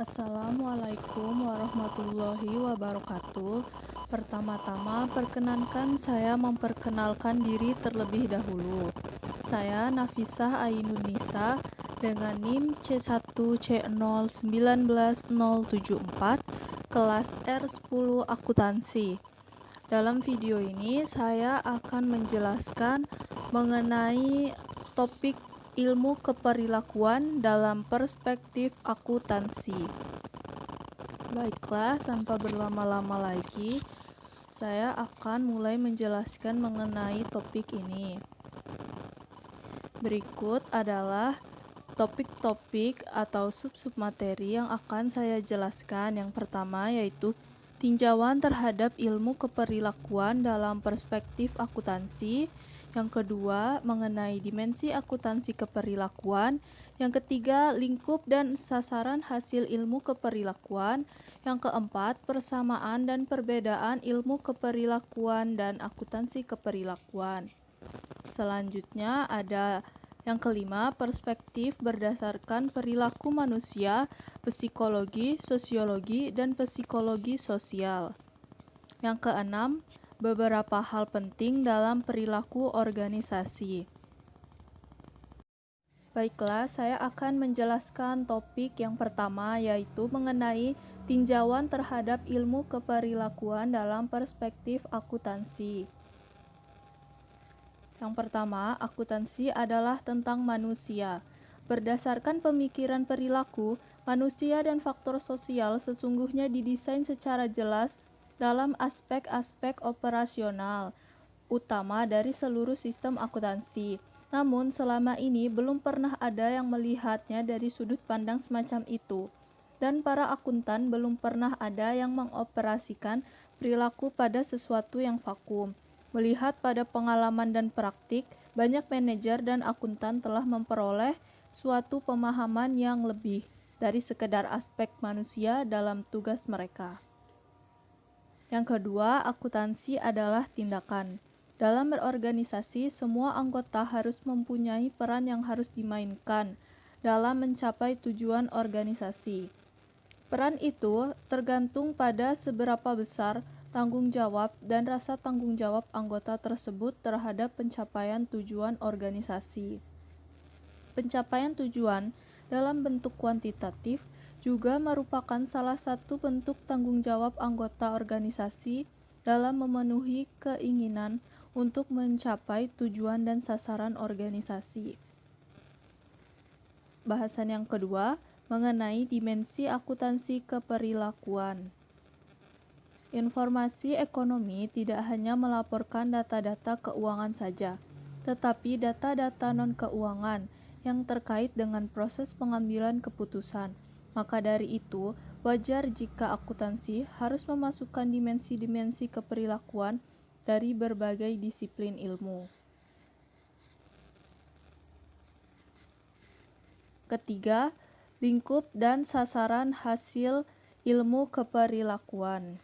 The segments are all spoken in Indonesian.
Assalamualaikum warahmatullahi wabarakatuh. Pertama-tama, perkenankan saya memperkenalkan diri terlebih dahulu. Saya Nafisah Ainunisa dengan NIM C1C019074, kelas R10 Akuntansi. Dalam video ini, saya akan menjelaskan mengenai topik ilmu keperilakuan dalam perspektif akuntansi. Baiklah, tanpa berlama-lama lagi, saya akan mulai menjelaskan mengenai topik ini. Berikut adalah topik-topik atau sub-sub materi yang akan saya jelaskan. Yang pertama yaitu tinjauan terhadap ilmu keperilakuan dalam perspektif akuntansi. Yang kedua, mengenai dimensi akuntansi keperilakuan. Yang ketiga, lingkup dan sasaran hasil ilmu keperilakuan. Yang keempat, persamaan dan perbedaan ilmu keperilakuan dan akuntansi keperilakuan. Selanjutnya ada yang kelima, perspektif berdasarkan perilaku manusia, psikologi, sosiologi, dan psikologi sosial. Yang keenam, beberapa hal penting dalam perilaku organisasi. Baiklah, saya akan menjelaskan topik yang pertama, yaitu mengenai tinjauan terhadap ilmu keperilakuan dalam perspektif akuntansi. Yang pertama, akuntansi adalah tentang manusia. Berdasarkan pemikiran perilaku, manusia dan faktor sosial sesungguhnya didesain secara jelas dalam aspek-aspek operasional utama dari seluruh sistem akuntansi. Namun, selama ini belum pernah ada yang melihatnya dari sudut pandang semacam itu, dan para akuntan belum pernah ada yang mengoperasikan perilaku pada sesuatu yang vakum. Melihat pada pengalaman dan praktik, banyak manajer dan akuntan telah memperoleh suatu pemahaman yang lebih dari sekedar aspek manusia dalam tugas mereka. Yang kedua, akuntansi adalah tindakan. Dalam berorganisasi, semua anggota harus mempunyai peran yang harus dimainkan dalam mencapai tujuan organisasi. Peran itu tergantung pada seberapa besar tanggung jawab dan rasa tanggung jawab anggota tersebut terhadap pencapaian tujuan organisasi. Pencapaian tujuan dalam bentuk kuantitatif juga merupakan salah satu bentuk tanggung jawab anggota organisasi dalam memenuhi keinginan untuk mencapai tujuan dan sasaran organisasi. Bahasan yang kedua, mengenai dimensi akuntansi keperilakuan. Informasi ekonomi tidak hanya melaporkan data-data keuangan saja, tetapi data-data non-keuangan yang terkait dengan proses pengambilan keputusan. Maka dari itu, wajar jika akuntansi harus memasukkan dimensi-dimensi keperilakuan dari berbagai disiplin ilmu. Ketiga, lingkup dan sasaran hasil ilmu keperilakuan.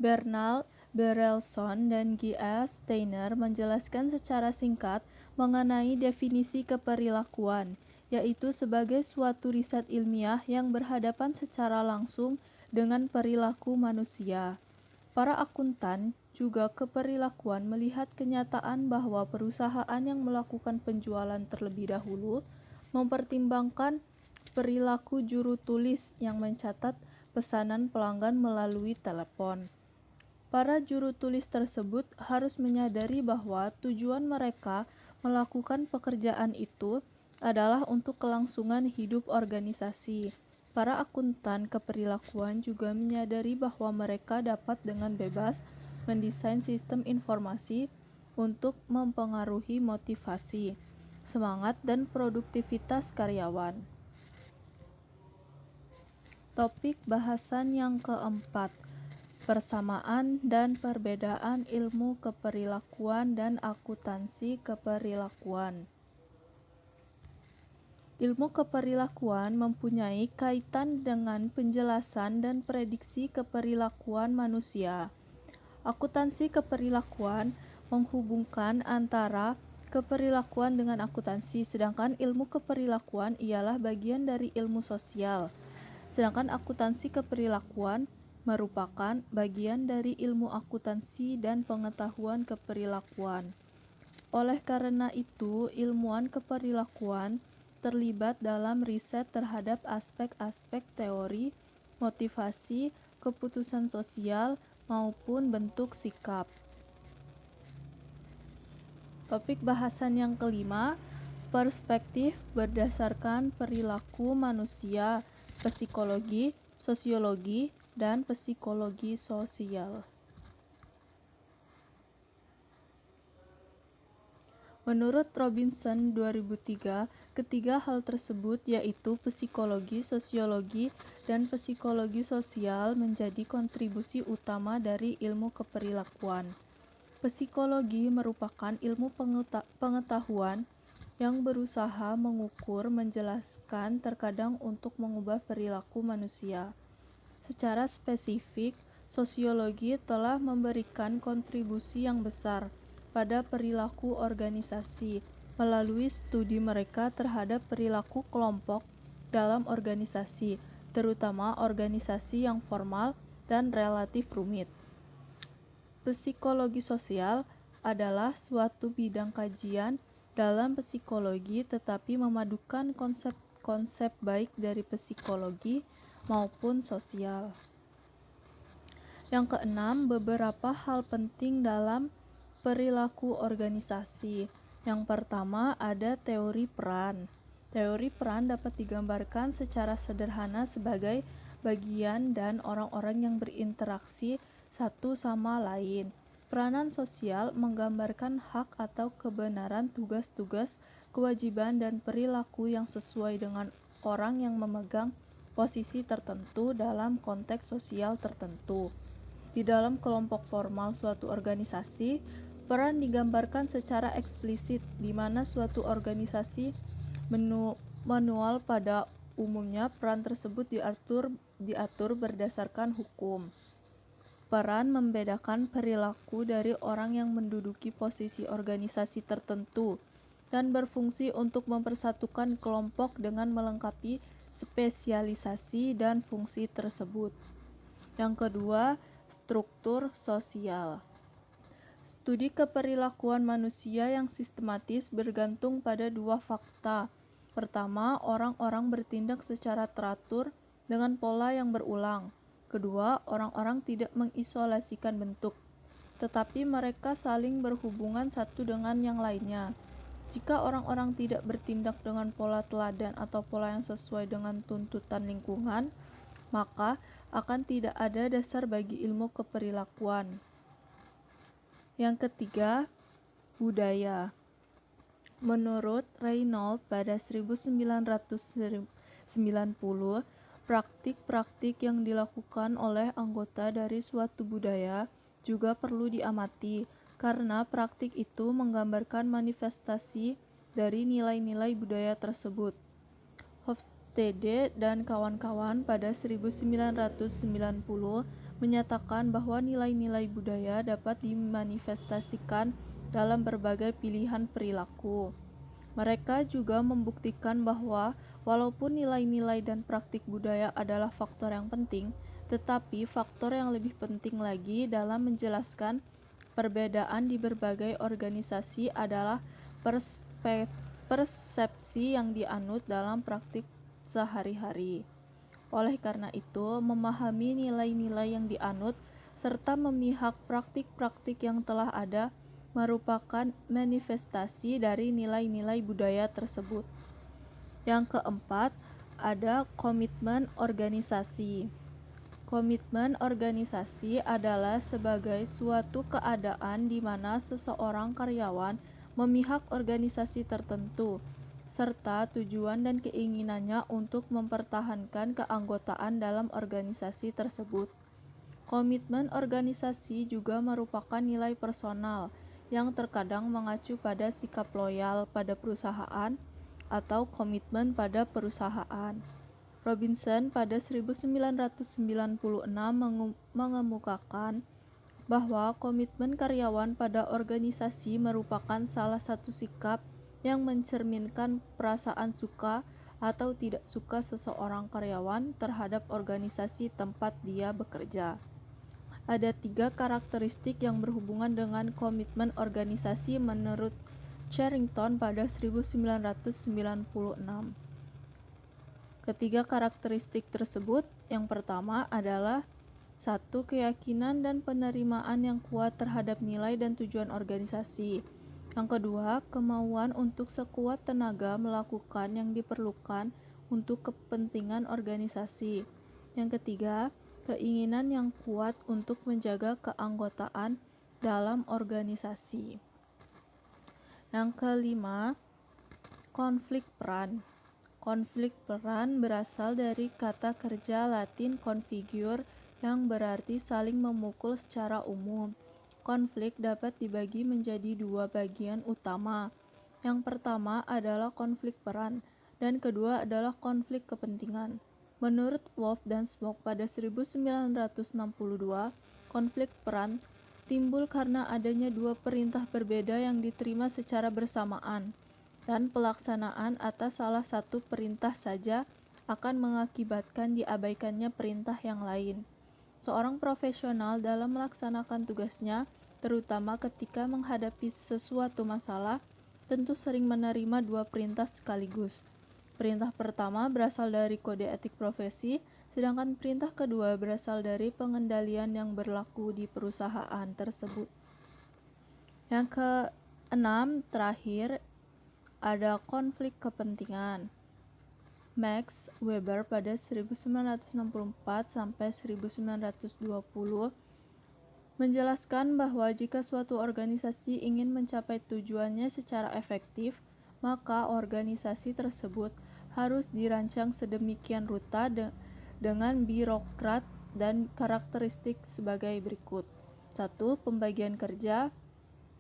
Bernal Berelson dan G.A. Steiner menjelaskan secara singkat mengenai definisi keperilakuan, yaitu sebagai suatu riset ilmiah yang berhadapan secara langsung dengan perilaku manusia. Para akuntan juga keperilakuan melihat kenyataan bahwa perusahaan yang melakukan penjualan terlebih dahulu mempertimbangkan perilaku juru tulis yang mencatat pesanan pelanggan melalui telepon. Para juru tulis tersebut harus menyadari bahwa tujuan mereka melakukan pekerjaan itu adalah untuk kelangsungan hidup organisasi. Para akuntan keperilakuan juga menyadari bahwa mereka dapat dengan bebas mendesain sistem informasi untuk mempengaruhi motivasi, semangat, dan produktivitas karyawan. Topik bahasan yang keempat, persamaan dan perbedaan ilmu keperilakuan dan akuntansi keperilakuan. Ilmu keperilakuan mempunyai kaitan dengan penjelasan dan prediksi keperilakuan manusia. Akuntansi keperilakuan menghubungkan antara keperilakuan dengan akuntansi, sedangkan ilmu keperilakuan ialah bagian dari ilmu sosial. Sedangkan akuntansi keperilakuan merupakan bagian dari ilmu akuntansi dan pengetahuan keperilakuan. Oleh karena itu, ilmuwan keperilakuan terlibat dalam riset terhadap aspek-aspek teori, motivasi, keputusan sosial, maupun bentuk sikap. Topik bahasan yang kelima, perspektif berdasarkan perilaku manusia, psikologi, sosiologi, dan psikologi sosial. Menurut Robinson 2003, ketiga hal tersebut yaitu psikologi, sosiologi, dan psikologi sosial menjadi kontribusi utama dari ilmu keperilakuan. Psikologi merupakan ilmu pengetahuan yang berusaha mengukur, menjelaskan, terkadang untuk mengubah perilaku manusia. Secara spesifik, sosiologi telah memberikan kontribusi yang besar pada perilaku organisasi melalui studi mereka terhadap perilaku kelompok dalam organisasi, terutama organisasi yang formal dan relatif rumit. Psikologi sosial adalah suatu bidang kajian dalam psikologi tetapi memadukan konsep-konsep baik dari psikologi maupun sosial. Yang keenam, beberapa hal penting dalam perilaku organisasi. Yang pertama, ada teori peran. Teori peran dapat digambarkan secara sederhana sebagai bagian dan orang-orang yang berinteraksi satu sama lain. Peranan sosial menggambarkan hak atau kebenaran tugas-tugas, kewajiban, dan perilaku yang sesuai dengan orang yang memegang posisi tertentu dalam konteks sosial tertentu. Di dalam kelompok formal suatu organisasi, peran digambarkan secara eksplisit, di mana suatu organisasi manual pada umumnya peran tersebut diatur berdasarkan hukum. Peran membedakan perilaku dari orang yang menduduki posisi organisasi tertentu dan berfungsi untuk mempersatukan kelompok dengan melengkapi spesialisasi dan fungsi tersebut. Yang kedua, struktur sosial. Studi keperilakuan manusia yang sistematis bergantung pada dua fakta. Pertama, orang-orang bertindak secara teratur dengan pola yang berulang. Kedua, orang-orang tidak mengisolasikan bentuk, tetapi mereka saling berhubungan satu dengan yang lainnya. Jika orang-orang tidak bertindak dengan pola teladan atau pola yang sesuai dengan tuntutan lingkungan, maka akan tidak ada dasar bagi ilmu keperilakuan. Yang ketiga, budaya. Menurut Reynolds pada 1990, praktik-praktik yang dilakukan oleh anggota dari suatu budaya juga perlu diamati, karena praktik itu menggambarkan manifestasi dari nilai-nilai budaya tersebut. Hofstede dan kawan-kawan pada 1990 menyatakan bahwa nilai-nilai budaya dapat dimanifestasikan dalam berbagai pilihan perilaku. Mereka juga membuktikan bahwa walaupun nilai-nilai dan praktik budaya adalah faktor yang penting, tetapi faktor yang lebih penting lagi dalam menjelaskan perbedaan di berbagai organisasi adalah persepsi yang dianut dalam praktik sehari-hari. Oleh karena itu, memahami nilai-nilai yang dianut serta memihak praktik-praktik yang telah ada merupakan manifestasi dari nilai-nilai budaya tersebut. Yang keempat, ada komitmen organisasi. Komitmen organisasi adalah sebagai suatu keadaan di mana seseorang karyawan memihak organisasi tertentu, serta tujuan dan keinginannya untuk mempertahankan keanggotaan dalam organisasi tersebut. Komitmen organisasi juga merupakan nilai personal yang terkadang mengacu pada sikap loyal pada perusahaan atau komitmen pada perusahaan. Robinson pada 1996 mengemukakan bahwa komitmen karyawan pada organisasi merupakan salah satu sikap yang mencerminkan perasaan suka atau tidak suka seseorang karyawan terhadap organisasi tempat dia bekerja. Ada 3 karakteristik yang berhubungan dengan komitmen organisasi menurut Charrington pada 1996. Ketiga karakteristik tersebut, yang pertama adalah 1. Keyakinan dan penerimaan yang kuat terhadap nilai dan tujuan organisasi. Yang kedua, kemauan untuk sekuat tenaga melakukan yang diperlukan untuk kepentingan organisasi. Yang ketiga, keinginan yang kuat untuk menjaga keanggotaan dalam organisasi. Yang kelima, konflik peran. Konflik peran berasal dari kata kerja Latin configure yang berarti saling memukul secara umum. Konflik dapat dibagi menjadi 2 bagian utama. Yang pertama adalah konflik peran, dan kedua adalah konflik kepentingan. Menurut Wolf dan Smoke pada 1962, konflik peran timbul karena adanya 2 perintah berbeda yang diterima secara bersamaan, dan pelaksanaan atas salah satu perintah saja akan mengakibatkan diabaikannya perintah yang lain. Seorang profesional dalam melaksanakan tugasnya, terutama ketika menghadapi sesuatu masalah, tentu sering menerima 2 perintah sekaligus. Perintah pertama berasal dari kode etik profesi, sedangkan perintah kedua berasal dari pengendalian yang berlaku di perusahaan tersebut. Yang keenam, terakhir, ada konflik kepentingan. Max Weber pada 1964 sampai 1920 menjelaskan bahwa jika suatu organisasi ingin mencapai tujuannya secara efektif, maka organisasi tersebut harus dirancang sedemikian rupa dengan birokrat dan karakteristik sebagai berikut. 1. Pembagian kerja.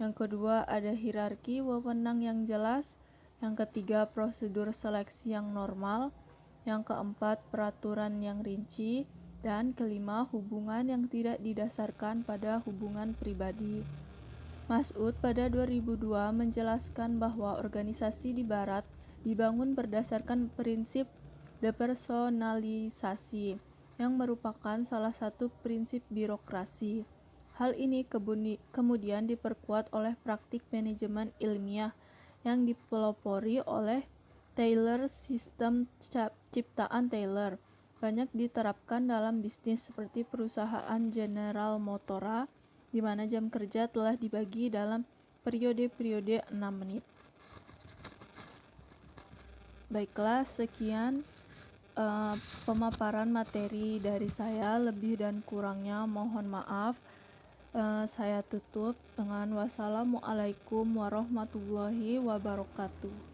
Yang kedua, ada hierarki wewenang yang jelas. Yang ketiga, prosedur seleksi yang normal. Yang keempat, peraturan yang rinci. Dan kelima, hubungan yang tidak didasarkan pada hubungan pribadi. Mas'ud pada 2002 menjelaskan bahwa organisasi di Barat dibangun berdasarkan prinsip depersonalisasi, yang merupakan salah satu prinsip birokrasi. Hal ini kemudian diperkuat oleh praktik manajemen ilmiah yang dipelopori oleh Taylor, sistem ciptaan Taylor, banyak diterapkan dalam bisnis seperti perusahaan General Motors, di mana jam kerja telah dibagi dalam periode-periode 6 menit. Baiklah, sekian pemaparan materi dari saya. Lebih dan kurangnya mohon maaf. Saya tutup dengan wassalamualaikum warahmatullahi wabarakatuh.